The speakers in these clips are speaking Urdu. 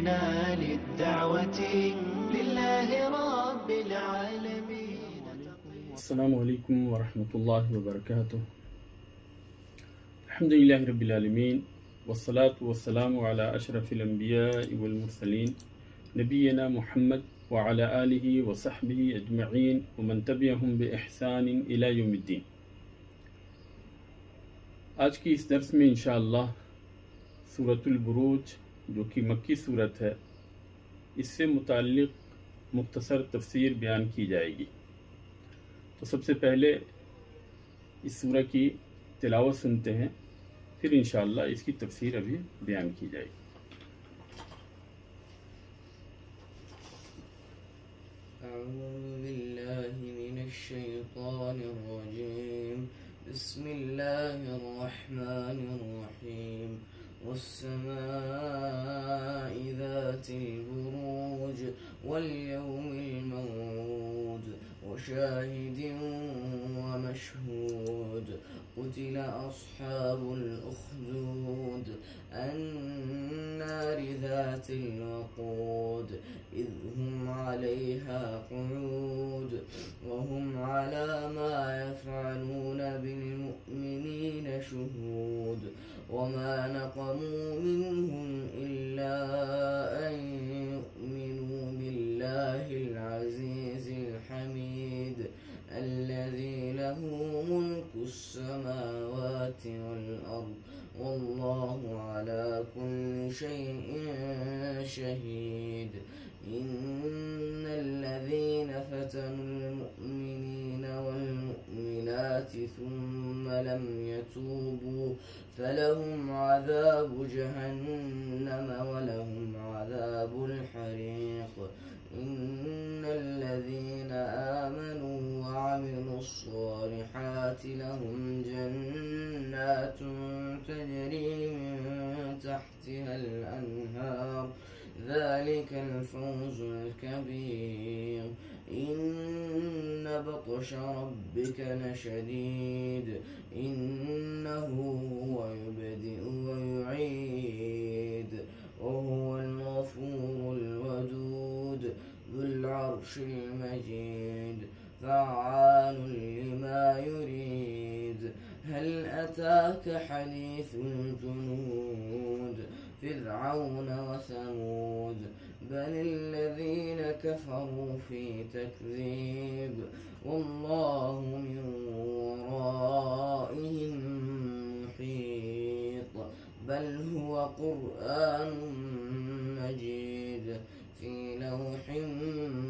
قمنا للدعوة لله رب العالمين. السلام علیکم ورحمۃ اللہ وبرکاتہ. الحمد للہ رب العالمین والصلاة والسلام علی اشرف الانبیاء والمرسلین نبینا محمد وعلی آلہ وصحبہ اجمعین ومن تبعہم بإحسان الی یوم الدین. آج کی اس درس میں انشاءاللہ سورۃ البروج جو کہ مکی صورت ہے، اس سے متعلق مختصر تفسیر بیان کی جائے گی. تو سب سے پہلے اس سورہ کی تلاوت سنتے ہیں، پھر انشاءاللہ اس کی تفسیر ابھی بیان کی جائے گی. اعوذ باللہ من الشیطان الرجیم. بسم اللہ الرحمن الرحیم. والسماء ذات البروج واليوم الموعود وشاهد ومشهود. قتل أصحاب الأخدود النار ذات الوقود إذ هم عليها قعود وهم على ما يفعلون بالمؤمنين شهود. وما نقموا منهم إلا أن يؤمنوا بالله العزيز الحميد الذي له ملك السماوات والأرض والله على كل شيء شهيد. إن الذين فتنوا المؤمنين والمؤمنات ثم لم يتوبوا فلهم عذاب جهنم ولهم عذاب الحريق. إن الذين آمنوا وعملوا الصالحات لهم جنات تجري من تحتها الأنهار ذلك الفوز الكبير. إن بطش ربك لشديد إنه هو يبدئ ويعيد وهو الغفور الودود ذو العرش المجيد فعال لما يريد. هل أتاك حديث الجنود فرعون وثمود بل الذين كفروا في تكذيب والله من ورائهم محيط. بل هو قرآن مجيد في لوح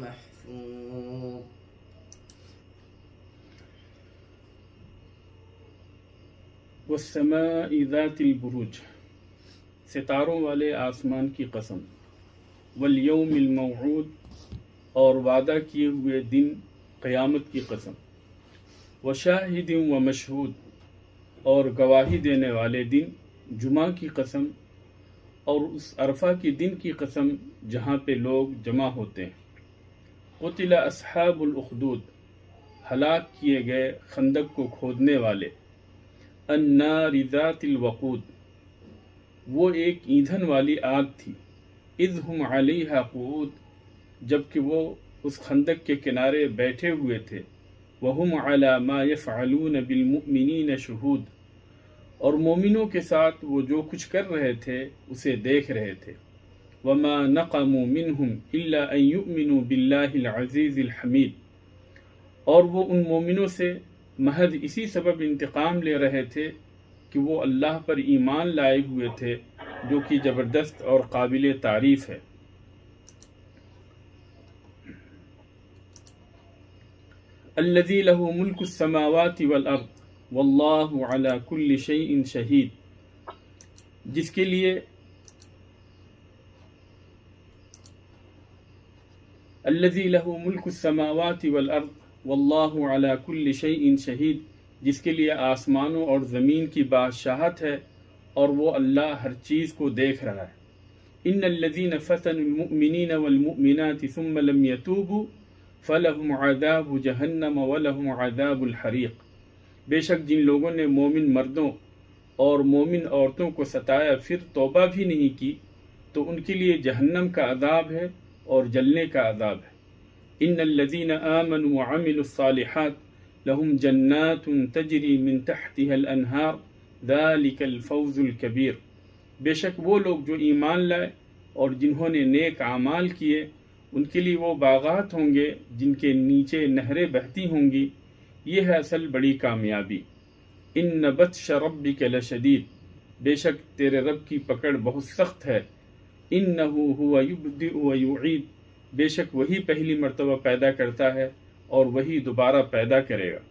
محفوظ. والسماء ذات البروج، ستاروں والے آسمان کی قسم. والیوم الموعود، اور وعدہ کیے ہوئے دن قیامت کی قسم. وشاہد ومشہود، اور گواہی دینے والے دن جمعہ کی قسم، اور اس عرفہ کے دن کی قسم جہاں پہ لوگ جمع ہوتے ہیں. قتل اصحاب الاخدود، ہلاک کیے گئے خندق کو کھودنے والے. النار ذات الوقود، وہ ایک ایندھن والی آگ تھی. اذ ہم علیہا قعود، جبکہ وہ اس خندق کے کنارے بیٹھے ہوئے تھے. وہم علی ما یفعلون بالمؤمنین شہود، اور مومنوں کے ساتھ وہ جو کچھ کر رہے تھے اسے دیکھ رہے تھے. وما نقموا منہم الا ان یؤمنوا باللہ العزیز الحمید، اور وہ ان مومنوں سے محض اسی سبب انتقام لے رہے تھے کہ وہ اللہ پر ایمان لائے ہوئے تھے جو کہ زبردست اور قابل تعریف ہے. الذی لہ ملک السماوات والارض واللہ علی کل شیء شہید، جس کے لیے الذی لہ ملک السماوات والارض واللہ علی کل شیء شہید، جس کے لیے آسمانوں اور زمین کی بادشاہت ہے اور وہ اللہ ہر چیز کو دیکھ رہا ہے. ان الذین فتنوا المؤمنین والمؤمنات ثم لم يتوبوا فلهم عذاب جہنم ولهم عذاب الحریق، بے شک جن لوگوں نے مومن مردوں اور مومن عورتوں کو ستایا پھر توبہ بھی نہیں کی، تو ان کے لیے جہنم کا عذاب ہے اور جلنے کا عذاب ہے۔ ان الذین آمنوا وعملوا الصالحات لهم جنات تجری من تحتها الانہار ذلک الفوز الکبیر۔ بے شک وہ لوگ جو ایمان لائے اور جنہوں نے نیک اعمال کیے ان کے لیے وہ باغات ہوں گے جن کے نیچے نہریں بہتی ہوں گی، یہ ہے اصل بڑی کامیابی۔ ان بطش ربک لشدید، بے شک تیرے رب کی پکڑ بہت سخت ہے۔ انہ هو یبدئ ویعید، بے شک وہی پہلی مرتبہ پیدا کرتا ہے اور وہی دوبارہ پیدا کرے گا۔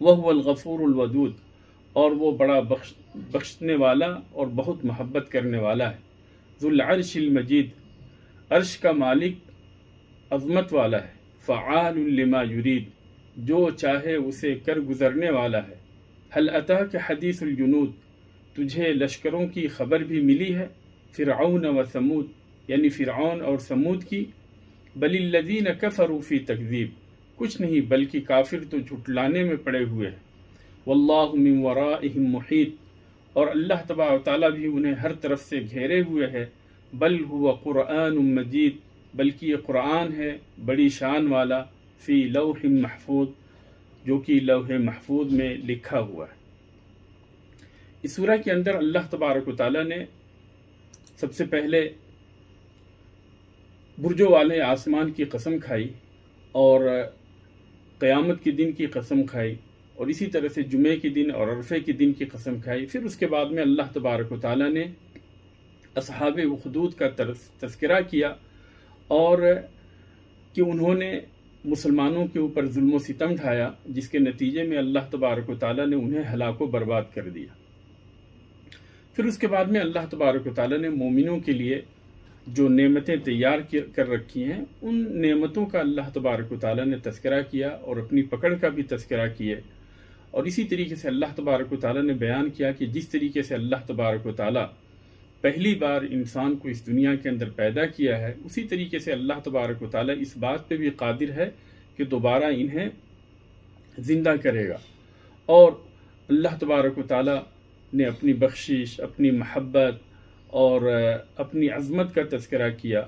وہو الغفور الودود، اور وہ بڑا بخشنے والا اور بہت محبت کرنے والا ہے۔ ذو العرش المجید، عرش کا مالک عظمت والا ہے۔ فعال لما یرید، جو چاہے اسے کر گزرنے والا ہے۔ هل اتاک حدیث الجنود، تجھے لشکروں کی خبر بھی ملی ہے؟ فرعون و ثمود، یعنی فرعون اور ثمود کی۔ بل الذین کفروا فی تکذیب، کچھ نہیں بلکہ کافر تو جھٹلانے میں پڑے ہوئے ہیں۔ واللہ من ورائہم محیط، اور اللہ تبارک و تعالیٰ بھی انہیں ہر طرف سے گھیرے ہوئے ہے۔ بل هو قرآن مجید، بلکہ یہ قرآن ہے بڑی شان والا، فی لوح محفوظ، جو کہ لوح محفوظ میں لکھا ہوا ہے۔ اس سورہ کے اندر اللہ تبارک و تعالیٰ نے سب سے پہلے برجوں والے آسمان کی قسم کھائی اور قیامت کے دن کی قسم کھائی، اور اسی طرح سے جمعے کے دن اور عرفے کے دن کی قسم کھائی۔ پھر اس کے بعد میں اللہ تبارک و تعالیٰ نے اصحاب اخدود کا تذکرہ کیا اور کہ انہوں نے مسلمانوں کے اوپر ظلم و ستم ڈھایا، جس کے نتیجے میں اللہ تبارک و تعالیٰ نے انہیں ہلاک و برباد کر دیا۔ پھر اس کے بعد میں اللہ تبارک و تعالیٰ نے مومنوں کے لیے جو نعمتیں تیار کر رکھی ہیں، ان نعمتوں کا اللہ تبارک و تعالیٰ نے تذکرہ کیا اور اپنی پکڑ کا بھی تذکرہ کیے۔ اور اسی طریقے سے اللہ تبارک و تعالیٰ نے بیان کیا کہ جس طریقے سے اللہ تبارک و تعالیٰ پہلی بار انسان کو اس دنیا کے اندر پیدا کیا ہے، اسی طریقے سے اللہ تبارک و تعالیٰ اس بات پہ بھی قادر ہے کہ دوبارہ انہیں زندہ کرے گا۔ اور اللہ تبارک و تعالیٰ نے اپنی بخشش، اپنی محبت اور اپنی عظمت کا تذکرہ کیا،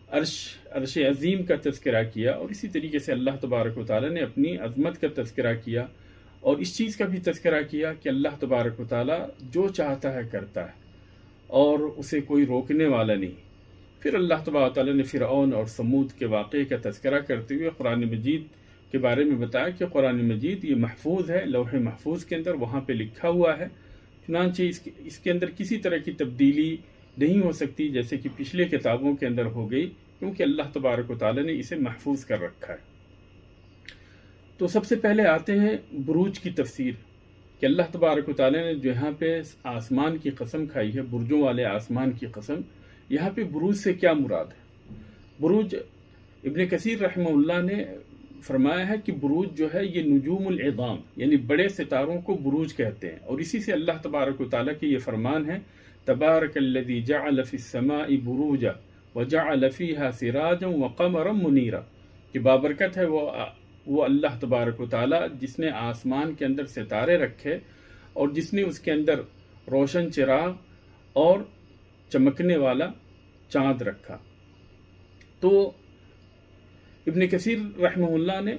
عرش عظیم کا تذکرہ کیا، اور اسی طریقے سے اللہ تبارک و تعالیٰ نے اپنی عظمت کا تذکرہ کیا، اور اس چیز کا بھی تذکرہ کیا کہ اللہ تبارک و تعالیٰ جو چاہتا ہے کرتا ہے اور اسے کوئی روکنے والا نہیں۔ پھر اللہ تبارک و تعالیٰ نے فرعون اور ثمود کے واقعے کا تذکرہ کرتے ہوئے قرآن مجید کے بارے میں بتایا کہ قرآن مجید یہ محفوظ ہے، لوح محفوظ کے اندر وہاں پہ لکھا ہوا ہے، چنانچہ اس کے اندر کسی طرح کی تبدیلی نہیں ہو سکتی جیسے کہ پچھلے کتابوں کے اندر ہو گئی، کیونکہ اللہ تبارک و تعالیٰ نے اسے محفوظ کر رکھا ہے۔ تو سب سے پہلے آتے ہیں بروج کی تفسیر، کہ اللہ تبارک و تعالیٰ نے جو یہاں پہ آسمان کی قسم کھائی ہے، برجوں والے آسمان کی قسم، یہاں پہ بروج سے کیا مراد ہے؟ بروج، ابن کثیر رحمہ اللہ نے فرمایا ہے کہ بروج جو ہے یہ نجوم العظام، یعنی بڑے ستاروں کو بروج کہتے ہیں، اور اسی سے اللہ تبارک و تعالیٰ کی یہ فرمان ہے، تبارک الذی جعل فی السماء بروجا وجعل فیہا سراجا وقمرا منیرا، کہ بابرکت ہے وہ اللہ تبارک و تعالیٰ جس نے آسمان کے اندر ستارے رکھے اور جس نے اس کے اندر روشن چراغ اور چمکنے والا چاند رکھا۔ تو ابن کثیر رحمہ اللہ نے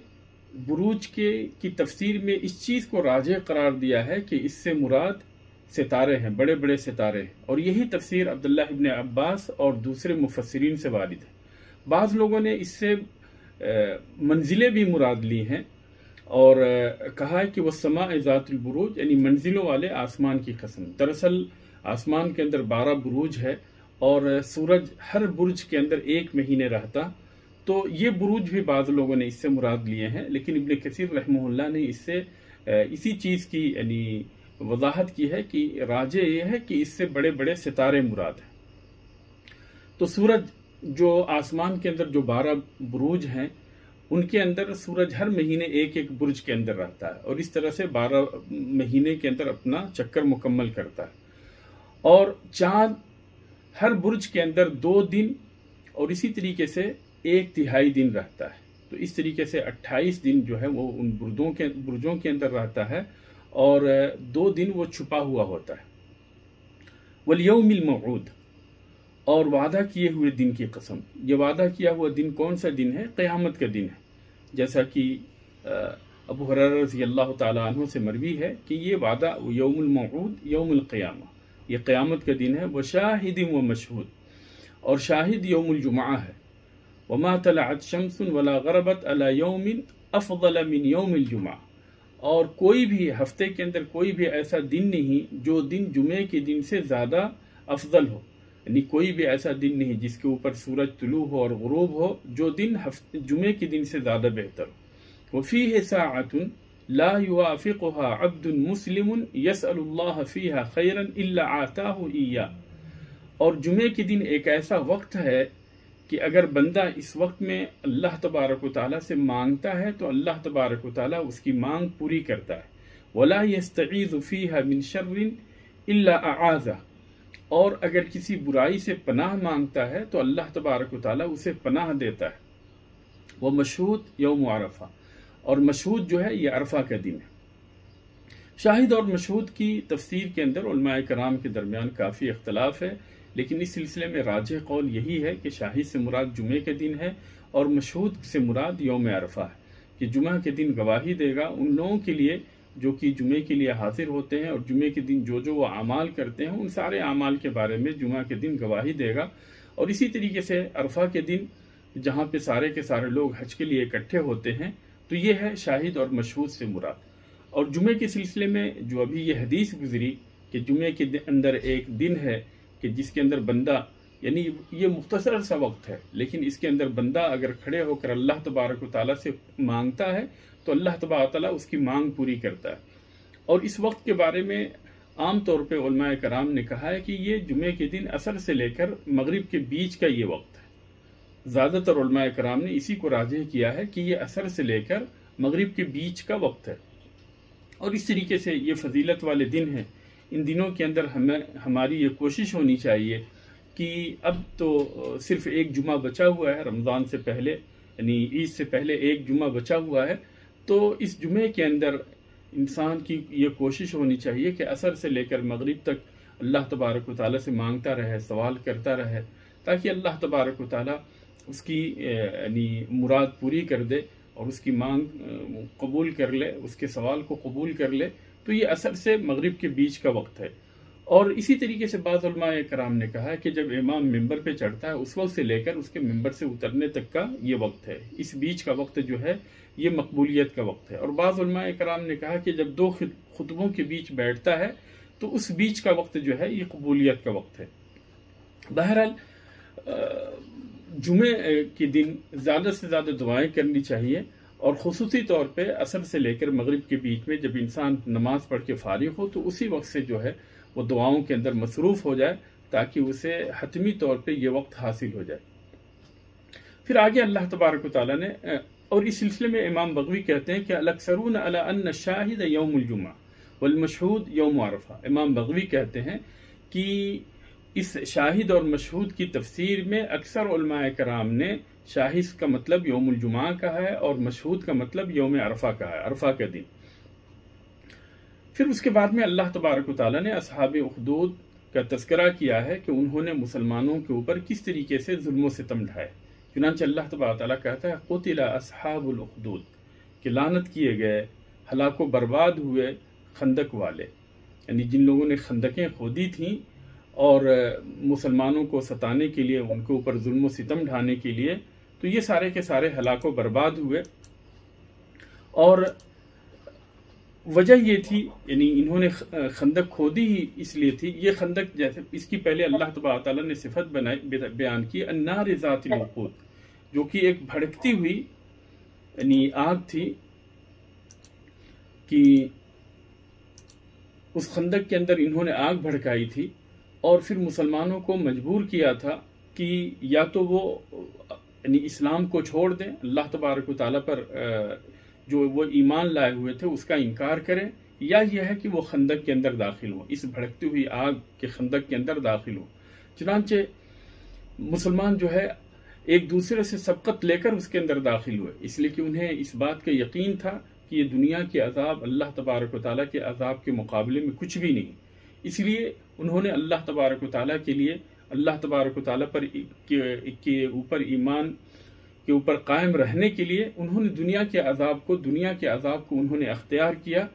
بروج کی تفسیر میں اس چیز کو راجح قرار دیا ہے کہ اس سے مراد ستارے ہیں، بڑے بڑے ستارے ہیں، اور یہی تفسیر عبداللہ ابن عباس اور دوسرے مفسرین سے وارد ہے۔ بعض لوگوں نے اس سے منزلیں بھی مراد لی ہیں اور کہا ہے کہ والسماء ذات البروج، یعنی منزلوں والے آسمان کی قسم۔ دراصل آسمان کے اندر 12 بروج ہے اور سورج ہر برج کے اندر 1 مہینے رہتا، تو یہ بروج بھی بعض لوگوں نے اس سے مراد لیے ہیں، لیکن ابن کثیر رحمہ اللہ نے اس سے اسی چیز کی یعنی وضاحت کی ہے کہ راجح یہ ہے کہ اس سے بڑے بڑے ستارے مراد ہیں۔ تو سورج جو آسمان کے اندر جو 12 بروج ہیں، ان کے اندر سورج ہر مہینے ایک برج کے اندر رہتا ہے، اور اس طرح سے 12 مہینے کے اندر اپنا چکر مکمل کرتا ہے، اور چاند ہر برج کے اندر 2 دن اور اسی طریقے سے 1/3 دن رہتا ہے۔ تو اس طریقے سے 28 دن جو ہے وہ ان برجوں کے اندر رہتا ہے، اور 2 دن وہ چھپا ہوا ہوتا ہے۔ والیوم الموعود، اور وعدہ کیے ہوئے دن کی قسم. یہ وعدہ کیا ہوا دن کون سا دن ہے؟ قیامت کا دن ہے، جیسا کہ ابو ہریرہ رضی اللہ تعالیٰ عنہ سے مروی ہے کہ یہ وعدہ یوم الموعود یوم القیامہ، یہ قیامت کا دن ہے. وشاہد و مشہود، اور شاہد یوم الجمعہ ہے. وما طلعت شمس ولا غربت علی یوم افضل من یوم الجمعہ، اور کوئی بھی ہفتے کے اندر کوئی بھی ایسا دن نہیں جو دن جمعے کے دن سے زیادہ افضل ہو، یعنی کوئی بھی ایسا دن نہیں جس کے اوپر سورج طلوع ہو اور غروب ہو جو دن جمعے کے دن سے زیادہ بہتر ہو. وفیہ ساعۃ لا یوافقها عبد مسلم یسأل اللہ فیہا خیرا الا آتاہ ایاہ، اور جمعے کے دن ایک ایسا وقت ہے کہ اگر بندہ اس وقت میں اللہ تبارک و تعالیٰ سے مانگتا ہے تو اللہ تبارک و تعالیٰ اس کی مانگ پوری کرتا ہے. ولا یستعیذ فیہا من شر الا اعاذہ، اور اگر کسی برائی سے پناہ مانگتا ہے تو اللہ تبارک و تعالیٰ اسے پناہ دیتا ہے. وہ مشہود یوم عرفہ، اور مشہود جو ہے یہ عرفہ کا دن ہے. شاہد اور مشہود کی تفسیر کے اندر علماء کرام کے درمیان کافی اختلاف ہے، لیکن اس سلسلے میں راجح قول یہی ہے کہ شاہد سے مراد جمعے کے دن ہے اور مشہود سے مراد یوم عرفہ ہے، کہ جمعہ کے دن گواہی دے گا ان لوگوں کے لیے جو کہ جمعے کے لیے حاضر ہوتے ہیں، اور جمعے کے دن جو وہ اعمال کرتے ہیں ان سارے اعمال کے بارے میں جمعہ کے دن گواہی دے گا. اور اسی طریقے سے عرفہ کے دن جہاں پہ سارے کے سارے لوگ حج کے لیے اکٹھے ہوتے ہیں، تو یہ ہے شاہد اور مشہود سے مراد. اور جمعے کے سلسلے میں جو ابھی یہ حدیث گزری کہ جمعے کے اندر ایک دن ہے کہ جس کے اندر بندہ، یعنی یہ مختصر سا وقت ہے لیکن اس کے اندر بندہ اگر کھڑے ہو کر اللہ تبارک و تعالیٰ سے مانگتا ہے تو اللہ تبارک و تعالیٰ اس کی مانگ پوری کرتا ہے. اور اس وقت کے بارے میں عام طور پہ علماء کرام نے کہا ہے کہ یہ جمعے کے دن عصر سے لے کر مغرب کے بیچ کا یہ وقت ہے. زیادہ تر علماء کرام نے اسی کو راجح کیا ہے کہ یہ عصر سے لے کر مغرب کے بیچ کا وقت ہے. اور اس طریقے سے یہ فضیلت والے دن ہیں. ان دنوں کے اندر ہماری یہ کوشش ہونی چاہیے کہ اب تو صرف ایک جمعہ بچا ہوا ہے رمضان سے پہلے، یعنی عید سے پہلے ایک جمعہ بچا ہوا ہے، تو اس جمعے کے اندر انسان کی یہ کوشش ہونی چاہیے کہ عصر سے لے کر مغرب تک اللہ تبارک و تعالیٰ سے مانگتا رہے، سوال کرتا رہے، تاکہ اللہ تبارک و تعالیٰ اس کی یعنی مراد پوری کر دے اور اس کی مانگ قبول کر لے، اس کے سوال کو قبول کر لے. تو یہ عصر سے مغرب کے بیچ کا وقت ہے. اور اسی طریقے سے بعض علماء کرام نے کہا ہے کہ جب امام ممبر پہ چڑھتا ہے اس وقت سے لے کر اس کے ممبر سے اترنے تک کا یہ وقت ہے، اس بیچ کا وقت جو ہے یہ مقبولیت کا وقت ہے. اور بعض علماء کرام نے کہا کہ جب دو خطبوں کے بیچ بیٹھتا ہے تو اس بیچ کا وقت جو ہے یہ قبولیت کا وقت ہے. بہرحال جمعے کے دن زیادہ سے زیادہ دعائیں کرنی چاہیے، اور خصوصی طور پہ عصر سے لے کر مغرب کے بیچ میں جب انسان نماز پڑھ کے فارغ ہو تو اسی وقت سے جو ہے وہ دعاؤں کے اندر مصروف ہو جائے تاکہ اسے حتمی طور پہ یہ وقت حاصل ہو جائے. پھر آگے اللہ تبارک و تعالیٰ نے، اور اس سلسلے میں امام بغوی کہتے ہیں کہ الاکثرون علی ان الشاہد یوم الجمعہ والمشہود یوم عرفہ. امام بغوی کہتے ہیں کہ اس شاہد اور مشہود کی تفسیر میں اکثر علماء کرام نے شاہد کا مطلب یوم الجمعہ کا ہے اور مشہود کا مطلب یوم عرفہ کا ہے، عرفہ کا دن. پھر اس کے بعد میں اللہ تبارک و تعالیٰ نے اصحاب اخدود کا تذکرہ کیا ہے کہ انہوں نے مسلمانوں کے اوپر کس طریقے سے ظلم و ستم ڈھائے. چنانچہ اللہ تبارک و تعالیٰ کہتا ہے قتل اصحاب الاخدود، کہ لعنت کیے گئے، ہلاک و برباد ہوئے خندق والے، یعنی جن لوگوں نے خندقیں کھودی تھیں اور مسلمانوں کو ستانے کے لیے، ان کے اوپر ظلم و ستم ڈھانے کے لیے، تو یہ سارے کے سارے ہلاک و برباد ہوئے. اور وجہ یہ تھی، یعنی انہوں نے خندق کھودی ہی اس لیے تھی. یہ خندق جیسے اس کی پہلے اللہ تبارک تعالیٰ نے صفت بیان کی النار ذات الوقود، جو کہ ایک بھڑکتی ہوئی یعنی آگ تھی، کہ اس خندق کے اندر انہوں نے آگ بھڑکائی تھی اور پھر مسلمانوں کو مجبور کیا تھا کہ یا تو وہ یعنی اسلام کو چھوڑ دیں، اللہ تبارک و تعالیٰ پر جو وہ ایمان لائے ہوئے تھے اس کا انکار کریں، یا یہ ہے کہ وہ خندق کے اندر داخل ہوں، اس بھڑکتی ہوئی آگ کے خندق کے اندر داخل ہوں. چنانچہ مسلمان جو ہے ایک دوسرے سے سبقت لے کر اس کے اندر داخل ہوئے، اس لیے کہ انہیں اس بات کا یقین تھا کہ یہ دنیا کے عذاب اللہ تبارک و تعالیٰ کے عذاب کے مقابلے میں کچھ بھی نہیں. اس لیے انہوں نے اللہ تبارک و تعالیٰ کے لیے اللہ تبارک و تعالیٰ پر کے اوپر ایمان کے اوپر قائم رہنے کے لیے انہوں نے دنیا کے عذاب کو انہوں نے اختیار کیا،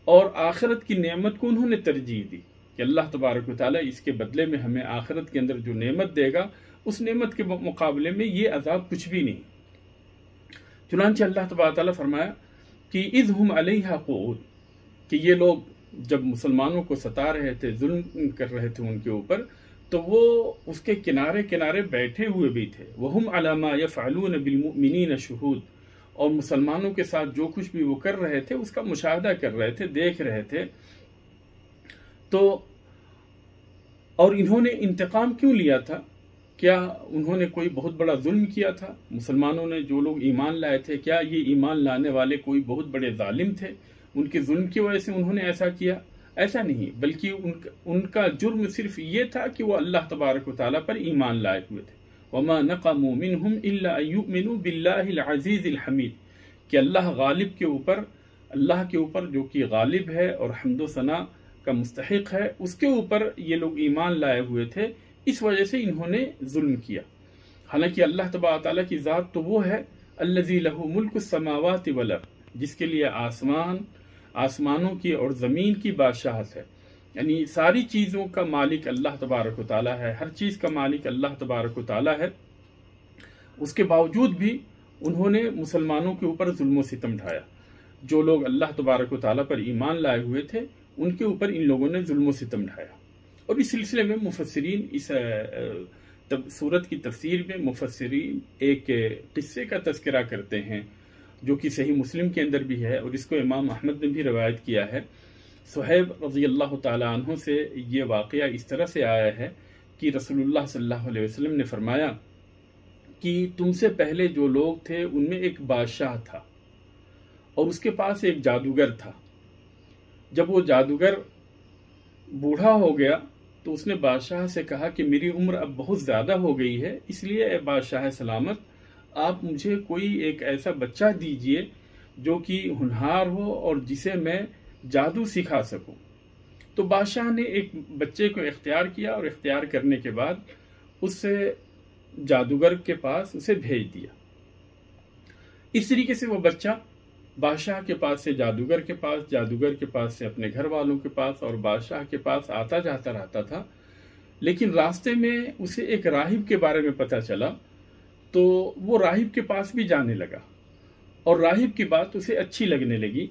اور آخرت کی نعمت کو انہوں نے ترجیح دی کہ اللہ تبارک و تعالیٰ اس کے بدلے میں ہمیں آخرت کے اندر جو نعمت دے گا اس نعمت کے مقابلے میں یہ عذاب کچھ بھی نہیں۔ چنانچہ اللہ تبارک و تعالیٰ فرمایا کہ اذ ہم علیہا قعود، کہ یہ لوگ جب مسلمانوں کو ستا رہے تھے، ظلم کر رہے تھے ان کے اوپر، تو وہ اس کے کنارے کنارے بیٹھے ہوئے بھی تھے۔ وَهُمْ عَلَى مَا يَفْعَلُونَ بِالْمُؤْمِنِينَ شُهُودٌ، اور مسلمانوں کے ساتھ جو کچھ بھی وہ کر رہے تھے اس کا مشاہدہ کر رہے تھے، دیکھ رہے تھے۔ تو اور انہوں نے انتقام کیوں لیا تھا؟ کیا انہوں نے کوئی بہت بڑا ظلم کیا تھا؟ مسلمانوں نے جو لوگ ایمان لائے تھے، کیا یہ ایمان لانے والے کوئی بہت بڑے ظالم تھے؟ ان کے ظلم کی وجہ سے انہوں نے ایسا کیا؟ ایسا نہیں، بلکہ ان کا جرم صرف یہ تھا کہ وہ اللہ تبارک و تعالیٰ پر ایمان لائے ہوئے تھے۔ وَمَا نَقَمُوا مِنْهُمْ إِلَّا أَن يُؤْمِنُوا بِاللَّهِ الْعَزِيزِ الْحَمِيدِ، کہ اللہ غالب کے اوپر، اللہ کے اوپر جو کہ غالب ہے اور حمد و ثنا کا مستحق ہے، اس کے اوپر یہ لوگ ایمان لائے ہوئے تھے، اس وجہ سے انہوں نے ظلم کیا۔ حالانکہ اللہ تبارک و تعالیٰ کی ذات تو وہ ہے الذی لہ ملک السماوات والارض، جس کے لیے آسمانوں کی اور زمین کی بادشاہت ہے، یعنی ساری چیزوں کا مالک اللہ تبارک و تعالیٰ ہے، ہر چیز کا مالک اللہ تبارک و تعالیٰ ہے۔ اس کے باوجود بھی انہوں نے مسلمانوں کے اوپر ظلم و ستم ڈھایا۔ جو لوگ اللہ تبارک و تعالیٰ پر ایمان لائے ہوئے تھے ان کے اوپر ان لوگوں نے ظلم و ستم ڈھایا۔ اور اس سلسلے میں مفسرین اس سورت کی تفسیر میں مفسرین ایک قصے کا تذکرہ کرتے ہیں جو کہ صحیح مسلم کے اندر بھی ہے، اور اس کو امام احمد نے بھی روایت کیا ہے۔ صہیب رضی اللہ تعالیٰ عنہ سے یہ واقعہ اس طرح سے آیا ہے کہ رسول اللہ صلی اللہ علیہ وسلم نے فرمایا کہ تم سے پہلے جو لوگ تھے ان میں ایک بادشاہ تھا اور اس کے پاس ایک جادوگر تھا۔ جب وہ جادوگر بوڑھا ہو گیا تو اس نے بادشاہ سے کہا کہ میری عمر اب بہت زیادہ ہو گئی ہے، اس لیے اے بادشاہ سلامت، آپ مجھے کوئی ایک ایسا بچہ دیجئے جو کہ ہنہار ہو اور جسے میں جادو سکھا سکوں۔ تو بادشاہ نے ایک بچے کو اختیار کیا اور اختیار کرنے کے بعد اس سے جادوگر کے پاس اسے بھیج دیا۔ اس طریقے سے وہ بچہ بادشاہ کے پاس سے جادوگر کے پاس، جادوگر کے پاس سے اپنے گھر والوں کے پاس اور بادشاہ کے پاس آتا جاتا رہتا تھا۔ لیکن راستے میں اسے ایک راہب کے بارے میں پتہ چلا تو وہ راہب کے پاس بھی جانے لگا اور راہب کی بات اسے اچھی لگنے لگی۔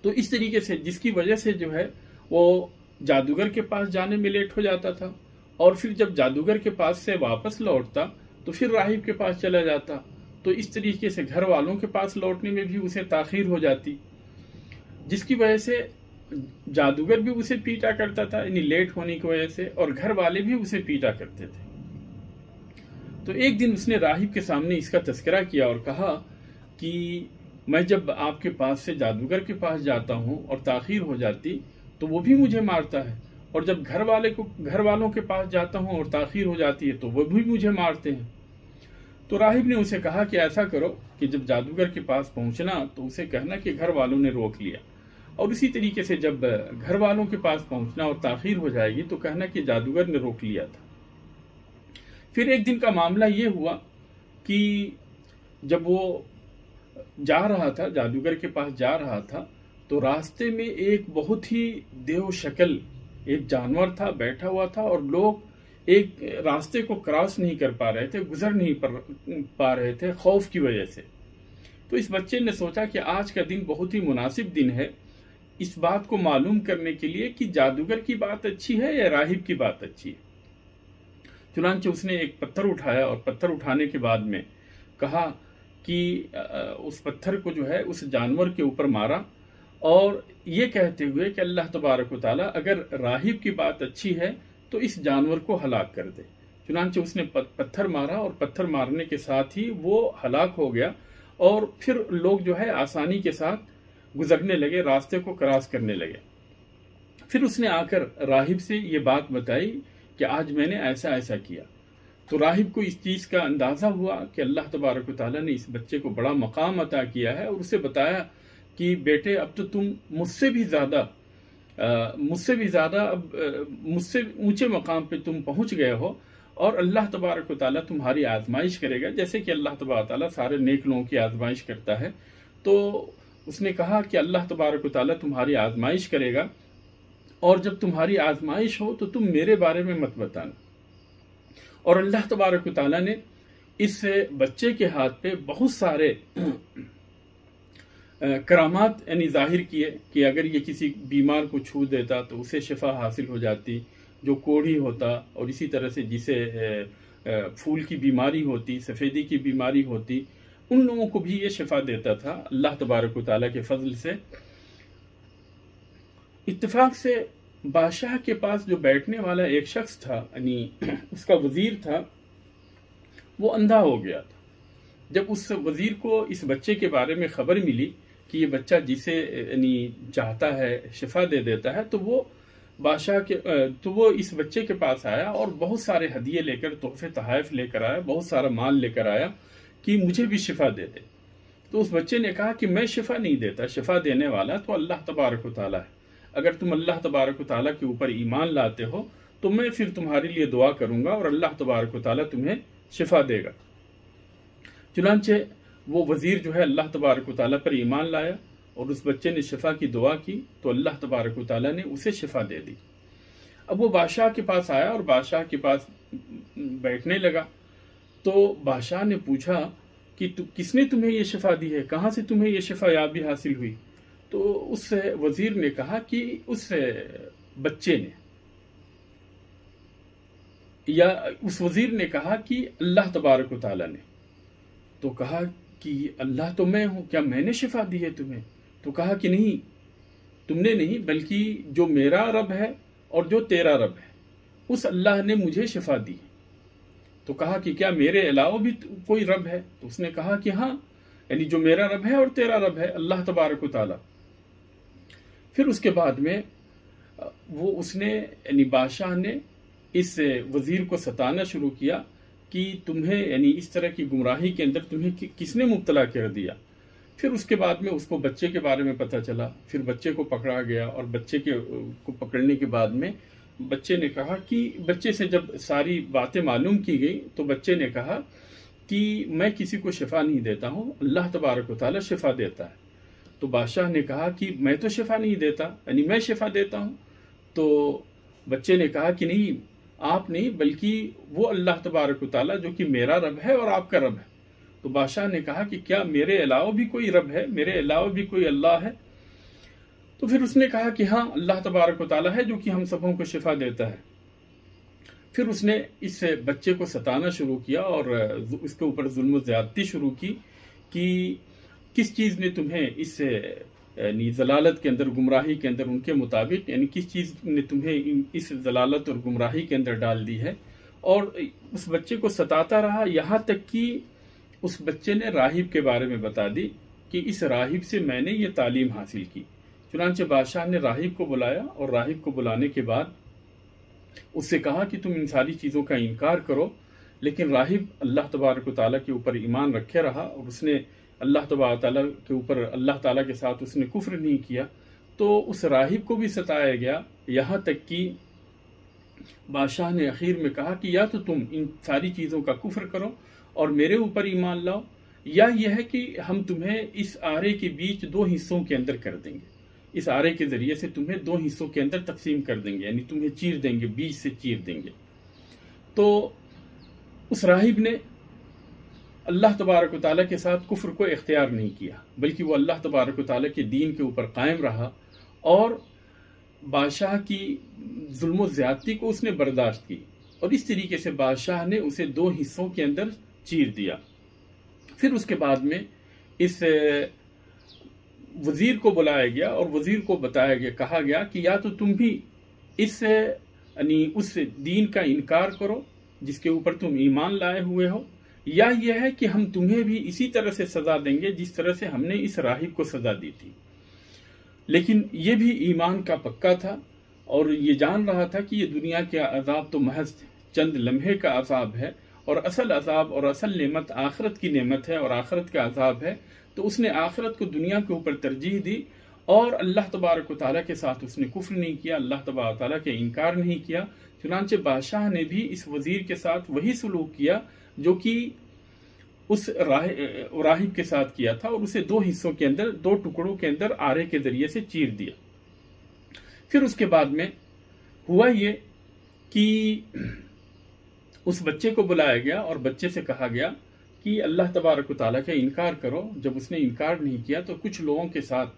تو اس طریقے سے جس کی وجہ سے جو ہے وہ جادوگر کے پاس جانے میں لیٹ ہو جاتا تھا، اور پھر جب جادوگر کے پاس سے واپس لوٹتا تو پھر راہب کے پاس چلا جاتا، تو اس طریقے سے گھر والوں کے پاس لوٹنے میں بھی اسے تاخیر ہو جاتی، جس کی وجہ سے جادوگر بھی اسے پیٹا کرتا تھا، یعنی لیٹ ہونے کی وجہ سے، اور گھر والے بھی اسے پیٹا کرتے تھے۔ تو ایک دن اس نے راہب کے سامنے اس کا تذکرہ کیا اور کہا کہ میں جب آپ کے پاس سے جادوگر کے پاس جاتا ہوں اور تاخیر ہو جاتی تو وہ بھی مجھے مارتا ہے، اور جب گھر والوں کے پاس جاتا ہوں اور تاخیر ہو جاتی ہے تو وہ بھی مجھے مارتے ہیں۔ تو راہب نے اسے کہا کہ ایسا کرو کہ جب جادوگر کے پاس پہنچنا تو اسے کہنا کہ گھر والوں نے روک لیا، اور اسی طریقے سے جب گھر والوں کے پاس پہنچنا اور تاخیر ہو جائے گی تو کہنا کہ جادوگر نے روک لیا تھا۔ پھر ایک دن کا معاملہ یہ ہوا کہ جب وہ جا رہا تھا، جادوگر کے پاس جا رہا تھا، تو راستے میں ایک بہت ہی دیو شکل ایک جانور تھا، بیٹھا ہوا تھا، اور لوگ ایک راستے کو کراس نہیں کر پا رہے تھے، گزر نہیں پا رہے تھے خوف کی وجہ سے۔ تو اس بچے نے سوچا کہ آج کا دن بہت ہی مناسب دن ہے اس بات کو معلوم کرنے کے لیے کہ جادوگر کی بات اچھی ہے یا راہب کی بات اچھی ہے۔ چنانچہ اس نے ایک پتھر اٹھایا اور پتھر اٹھانے کے بعد میں کہا کہ اس پتھر کو جو ہے اس جانور کے اوپر مارا، اور یہ کہتے ہوئے کہ اللہ تبارک و تعالیٰ اگر راہب کی بات اچھی ہے تو اس جانور کو ہلاک کر دے۔ چنانچہ اس نے پتھر مارا اور پتھر مارنے کے ساتھ ہی وہ ہلاک ہو گیا، اور پھر لوگ جو ہے آسانی کے ساتھ گزرنے لگے، راستے کو کراس کرنے لگے۔ پھر اس نے آ کر راہب سے یہ بات بتائی کہ آج میں نے ایسا ایسا کیا۔ تو راہب کو اس چیز کا اندازہ ہوا کہ اللہ تبارک و تعالیٰ نے اس بچے کو بڑا مقام عطا کیا ہے، اور اسے بتایا کہ بیٹے اب تو تم مجھ سے بھی زیادہ مجھ سے بھی زیادہ اب مجھ سے اونچے مقام پہ تم پہنچ گئے ہو، اور اللہ تبارک و تعالیٰ تمہاری آزمائش کرے گا، جیسے کہ اللہ تبارک و تعالیٰ سارے نیک لوگوں کی آزمائش کرتا ہے۔ تو اس نے کہا کہ اللہ تبارک و تعالیٰ تمہاری آزمائش کرے گا، اور جب تمہاری آزمائش ہو تو تم میرے بارے میں مت بتانا۔ اور اللہ تبارک و تعالیٰ نے اس بچے کے ہاتھ پہ بہت سارے کرامات یعنی ظاہر کیے کہ اگر یہ کسی بیمار کو چھو دیتا تو اسے شفا حاصل ہو جاتی، جو کوڑھی ہوتا، اور اسی طرح سے جسے پھول کی بیماری ہوتی، سفیدی کی بیماری ہوتی، ان لوگوں کو بھی یہ شفا دیتا تھا اللہ تبارک و تعالیٰ کے فضل سے۔ اتفاق سے بادشاہ کے پاس جو بیٹھنے والا ایک شخص تھا، یعنی اس کا وزیر تھا، وہ اندھا ہو گیا تھا۔ جب اس وزیر کو اس بچے کے بارے میں خبر ملی کہ یہ بچہ جسے یعنی چاہتا ہے شفا دے دیتا ہے، تو وہ وہ اس بچے کے پاس آیا اور بہت سارے ہدیے لے کر، تحفے تحائف لے کر آیا، بہت سارا مال لے کر آیا کہ مجھے بھی شفا دے دے۔ تو اس بچے نے کہا کہ میں شفا نہیں دیتا، شفا دینے والا تو اللہ تبارک و تعالیٰ ہے۔ اگر تم اللہ تبارک و تعالیٰ کے اوپر ایمان لاتے ہو تو میں پھر تمہارے لیے دعا کروں گا اور اللہ تبارک و تعالیٰ تمہیں شفا دے گا۔ چنانچہ وہ وزیر جو ہے اللہ تبارک و تعالیٰ پر ایمان لایا، اور اس بچے نے شفا کی دعا کی تو اللہ تبارک و تعالیٰ نے اسے شفا دے دی۔ اب وہ بادشاہ کے پاس آیا اور بادشاہ کے پاس بیٹھنے لگا، تو بادشاہ نے پوچھا کہ کس نے تمہیں یہ شفا دی ہے، کہاں سے تمہیں یہ شفا یابی حاصل ہوئی؟ تو اس وزیر نے کہا کہ اس بچے نے، یا اس وزیر نے کہا کہ اللہ تبارک و تعالیٰ نے۔ تو کہا کہ اللہ تو میں ہوں، کیا میں نے شفا دی ہے تمہیں؟ تو کہا کہ نہیں، تم نے نہیں، بلکہ جو میرا رب ہے اور جو تیرا رب ہے اس اللہ نے مجھے شفا دی۔ تو کہا کہ کیا میرے علاوہ بھی کوئی رب ہے؟ تو اس نے کہا کہ ہاں، یعنی جو میرا رب ہے اور تیرا رب ہے، اللہ تبارک و تعالیٰ۔ پھر اس کے بعد میں اس نے یعنی بادشاہ نے اس وزیر کو ستانا شروع کیا کہ تمہیں یعنی اس طرح کی گمراہی کے اندر تمہیں کس نے مبتلا کر دیا۔ پھر اس کے بعد میں اس کو بچے کے بارے میں پتہ چلا، پھر بچے کو پکڑا گیا، اور بچے کو پکڑنے کے بعد میں بچے نے کہا کہ بچے سے جب ساری باتیں معلوم کی گئی تو بچے نے کہا کہ میں کسی کو شفا نہیں دیتا ہوں، اللہ تبارک و تعالیٰ شفا دیتا ہے۔ تو بادشاہ نے کہا کہ میں تو شفا نہیں دیتا، یعنی میں شفا دیتا ہوں۔ تو بچے نے کہا کہ نہیں، آپ نہیں، بلکہ وہ اللہ تبارک و تعالیٰ جو کہ میرا رب ہے اور آپ کا رب ہے۔ تو بادشاہ نے کہا کہ کیا میرے علاوہ بھی کوئی رب ہے، میرے علاوہ بھی کوئی اللہ ہے؟ تو پھر اس نے کہا کہ ہاں، اللہ تبارک و تعالیٰ ہے جو کہ ہم سبوں کو شفا دیتا ہے۔ پھر اس نے اس بچے کو ستانا شروع کیا اور اس کے اوپر ظلم و زیادتی شروع کی کہ کس چیز نے تمہیں اس یعنی ضلالت کے اندر، گمراہی کے اندر ان کے مطابق، یعنی کس چیز نے تمہیں اس ضلالت اور گمراہی کے اندر ڈال دی ہے۔ اور اس بچے کو ستاتا رہا، یہاں تک کہ اس بچے نے راہب کے بارے میں بتا دی کہ اس راہب سے میں نے یہ تعلیم حاصل کی۔ چنانچہ بادشاہ نے راہب کو بلایا، اور راہب کو بلانے کے بعد اس سے کہا کہ تم ان ساری چیزوں کا انکار کرو، لیکن راہب اللہ تبارک و تعالیٰ کے اوپر ایمان رکھے رہا، اور اس نے اللہ تبارک و تعالیٰ کے اوپر، اللہ تعالیٰ کے ساتھ اس نے کفر نہیں کیا۔ تو اس راہب کو بھی ستایا گیا، یہاں تک کہ بادشاہ نے اخیر میں کہا کہ یا تو تم ان ساری چیزوں کا کفر کرو اور میرے اوپر ایمان لاؤ، یا یہ ہے کہ ہم تمہیں اس آرے کے بیچ 2 حصوں کے اندر کر دیں گے، اس آرے کے ذریعے سے تمہیں 2 حصوں کے اندر تقسیم کر دیں گے، یعنی تمہیں چیر دیں گے، بیچ سے چیر دیں گے۔ تو اس راہب نے اللہ تبارک و تعالیٰ کے ساتھ کفر کو اختیار نہیں کیا، بلکہ وہ اللہ تبارک و تعالیٰ کے دین کے اوپر قائم رہا، اور بادشاہ کی ظلم و زیادتی کو اس نے برداشت کی، اور اس طریقے سے بادشاہ نے اسے 2 حصوں کے اندر چیر دیا۔ پھر اس کے بعد میں اس وزیر کو بلایا گیا اور وزیر کو بتایا گیا، کہا گیا کہ یا تو تم بھی یعنی اس دین کا انکار کرو جس کے اوپر تم ایمان لائے ہوئے ہو، یا یہ ہے کہ ہم تمہیں بھی اسی طرح سے سزا دیں گے جس طرح سے ہم نے اس راہب کو سزا دی تھی۔ لیکن یہ بھی ایمان کا پکا تھا، اور یہ جان رہا تھا کہ یہ دنیا کے عذاب تو محض چند لمحے کا عذاب ہے، اور اصل عذاب اور اصل نعمت آخرت کی نعمت ہے اور آخرت کا عذاب ہے۔ تو اس نے آخرت کو دنیا کے اوپر ترجیح دی، اور اللہ تبارک و تعالیٰ کے ساتھ اس نے کفر نہیں کیا، اللہ تبارک و تعالیٰ کے انکار نہیں کیا۔ چنانچہ بادشاہ نے بھی اس وزیر کے ساتھ وہی سلوک کیا جو کہ اس راہب کے ساتھ کیا تھا، اور اسے دو حصوں کے اندر، دو ٹکڑوں کے اندر آرے کے ذریعے سے چیر دیا۔ پھر اس کے بعد میں ہوا یہ کہ اس بچے کو بلایا گیا اور بچے سے کہا گیا کہ اللہ تبارک و تعالیٰ کا انکار کرو۔ جب اس نے انکار نہیں کیا تو کچھ لوگوں کے ساتھ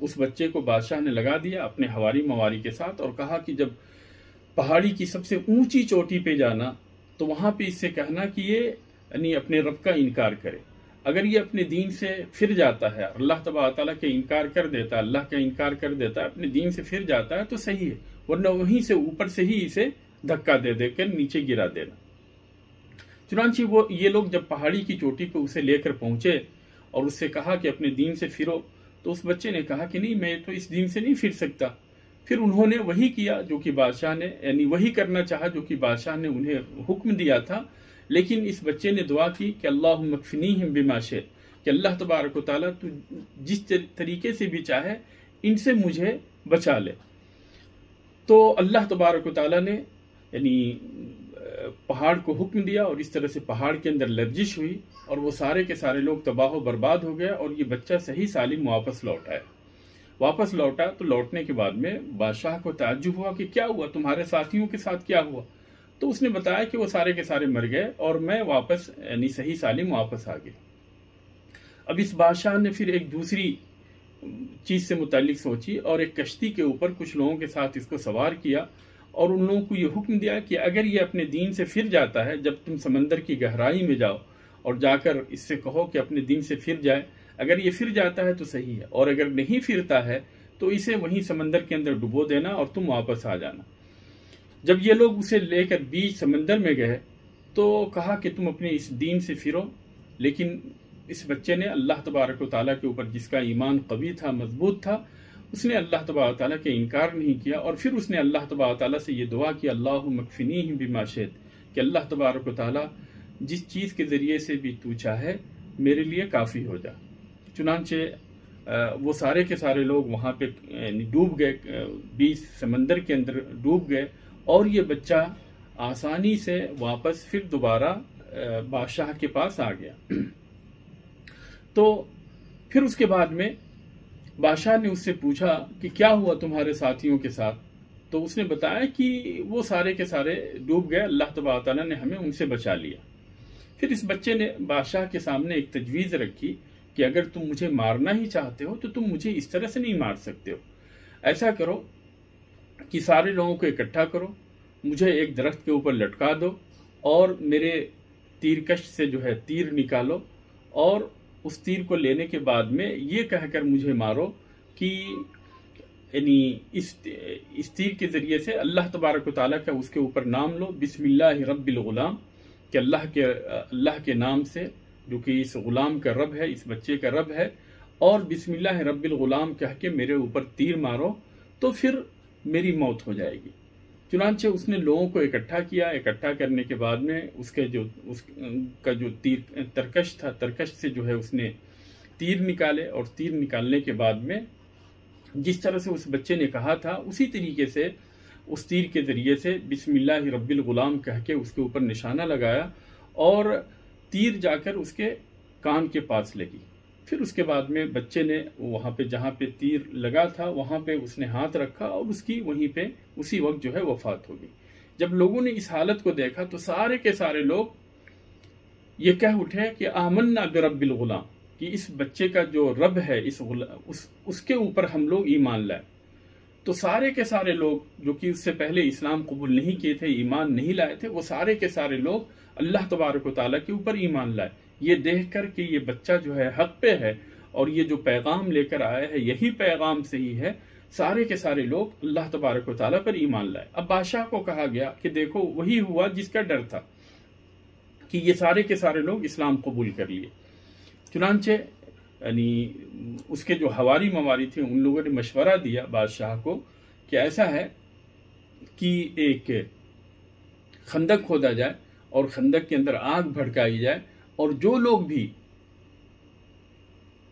اس بچے کو بادشاہ نے لگا دیا اپنے حواری مواری کے ساتھ، اور کہا کہ جب پہاڑی کی سب سے اونچی چوٹی پہ جانا تو وہاں پہ اس سے کہنا کہ یہ یعنی اپنے رب کا انکار کرے۔ اگر یہ اپنے دین سے پھر جاتا ہے، اللہ تبارک تعالیٰ کے انکار کر دیتا ہے، اللہ کا انکار کر دیتا ہے، اپنے دین سے پھر جاتا ہے تو صحیح ہے، ورنہ وہیں سے اوپر سے ہی اسے دھکا دے دے کر نیچے گرا دینا۔ چنانچہ یہ لوگ جب پہاڑی کی چوٹی پہ اسے لے کر پہنچے اور اس سے کہا کہ اپنے دین سے پھرو، تو اس بچے نے کہا کہ نہیں، میں تو اس دین سے نہیں پھر سکتا۔ پھر انہوں نے وہی کیا جو کہ بادشاہ نے، یعنی وہی کرنا چاہا جو کہ بادشاہ نے انہیں حکم دیا تھا، لیکن اس بچے نے دعا کی کہ اللہم اکفنیہم بما شئت، کہ اللہ تبارک و تعالیٰ تو جس طریقے سے بھی چاہے ان سے مجھے بچا لے۔ تو اللہ تبارک و تعالیٰ نے یعنی پہاڑ کو حکم دیا، اور اس طرح سے پہاڑ کے اندر لرزش ہوئی اور وہ سارے کے سارے لوگ تباہ و برباد ہو گئے، اور یہ بچہ صحیح سالم واپس لوٹا تو لوٹنے کے بعد میں بادشاہ کو تعجب ہوا کہ کیا ہوا، تمہارے ساتھیوں کے ساتھ کیا ہوا؟ تو اس نے بتایا کہ وہ سارے کے سارے مر گئے اور میں واپس یعنی صحیح سالم واپس آ گیا۔ اب اس بادشاہ نے پھر ایک دوسری چیز سے متعلق سوچی اور ایک کشتی کے اوپر کچھ لوگوں کے ساتھ اس کو سوار کیا، اور ان لوگوں کو یہ حکم دیا کہ اگر یہ اپنے دین سے پھر جاتا ہے، جب تم سمندر کی گہرائی میں جاؤ اور جا کر اس سے کہو کہ اپنے دین سے پھر جائے، اگر یہ پھر جاتا ہے تو صحیح ہے، اور اگر نہیں پھرتا ہے تو اسے وہیں سمندر کے اندر ڈبو دینا اور تم واپس آ جانا۔ جب یہ لوگ اسے لے کر بیچ سمندر میں گئے تو کہا کہ تم اپنے اس دین سے پھرو، لیکن اس بچے نے اللہ تبارک و تعالیٰ کے اوپر جس کا ایمان قوی تھا، مضبوط تھا، اس نے اللہ تبارک و تعالیٰ کے انکار نہیں کیا، اور پھر اس نے اللہ تبارک و تعالیٰ سے یہ دعا کی اللہم اکفنیہم بما شئت، کہ اللہ تبارک و تعالیٰ جس چیز کے ذریعے سے بھی تو چاہے میرے لیے کافی ہو جا۔ چنانچہ وہ سارے کے سارے لوگ وہاں پہ ڈوب گئے، بیچ سمندر کے اندر ڈوب گئے، اور یہ بچہ آسانی سے واپس پھر دوبارہ بادشاہ کے پاس آ گیا۔ تو پھر اس کے بعد میں بادشاہ نے اس سے پوچھا کہ کیا ہوا تمہارے ساتھیوں کے ساتھ؟ تو اس نے بتایا کہ وہ سارے کے سارے ڈوب گئے، اللہ تبارک تعالیٰ نے ہمیں ان سے بچا لیا۔ پھر اس بچے نے بادشاہ کے سامنے ایک تجویز رکھی کہ اگر تم مجھے مارنا ہی چاہتے ہو تو تم مجھے اس طرح سے نہیں مار سکتے ہو، ایسا کرو کہ سارے لوگوں کو اکٹھا کرو، مجھے ایک درخت کے اوپر لٹکا دو، اور میرے تیر کش سے جو ہے تیر نکالو، اور اس تیر کو لینے کے بعد میں یہ کہہ کر مجھے مارو کہ یعنی اس تیر کے ذریعے سے اللہ تبارک و تعالیٰ کا اس کے اوپر نام لو، بسم اللہ رب الغلام، کہ اللہ کے نام سے جو کہ اس غلام کا رب ہے، اس بچے کا رب ہے، اور بسم اللہ رب الغلام کہہ کے میرے اوپر تیر مارو تو پھر میری موت ہو جائے گی۔ چنانچہ اس نے لوگوں کو اکٹھا کیا، اکٹھا کرنے کے بعد میں اس کا جو ترکش تھا، ترکش سے جو ہے اس نے تیر نکالے، اور تیر نکالنے کے بعد میں جس طرح سے اس بچے نے کہا تھا اسی طریقے سے اس تیر کے ذریعے سے بسم اللہ رب الغلام کہہ کے اس کے اوپر نشانہ لگایا، اور تیر جا کر اس کے کان کے پاس لگی۔ پھر اس کے بعد میں بچے نے وہاں پہ جہاں پہ تیر لگا تھا وہاں پہ اس نے ہاتھ رکھا، اور اس کی وہیں پہ اسی وقت جو ہے وفات ہو گئی۔ جب لوگوں نے اس حالت کو دیکھا تو سارے کے سارے لوگ یہ کہہ اٹھے کہ آمنا برب الغلام، کہ اس بچے کا جو رب ہے اس کے اوپر ہم لوگ ایمان لائے۔ تو سارے کے سارے لوگ جو کہ اس سے پہلے اسلام قبول نہیں کیے تھے، ایمان نہیں لائے تھے، وہ سارے کے سارے لوگ اللہ تبارک و تعالیٰ کے اوپر ایمان لائے، یہ دیکھ کر کہ یہ بچہ جو ہے حق پہ ہے اور یہ جو پیغام لے کر آیا ہے یہی پیغام صحیح ہے۔ سارے کے سارے لوگ اللہ تبارک و تعالیٰ پر ایمان لائے۔ اب بادشاہ کو کہا گیا کہ دیکھو وہی ہوا جس کا ڈر تھا، کہ یہ سارے کے سارے لوگ اسلام قبول کر لیے۔ چنانچہ یعنی اس کے جو حواری مواری تھے ان لوگوں نے مشورہ دیا بادشاہ کو کہ ایسا ہے کہ ایک خندق کھودا جائے اور خندق کے اندر آگ بھڑکائی جائے، اور جو لوگ بھی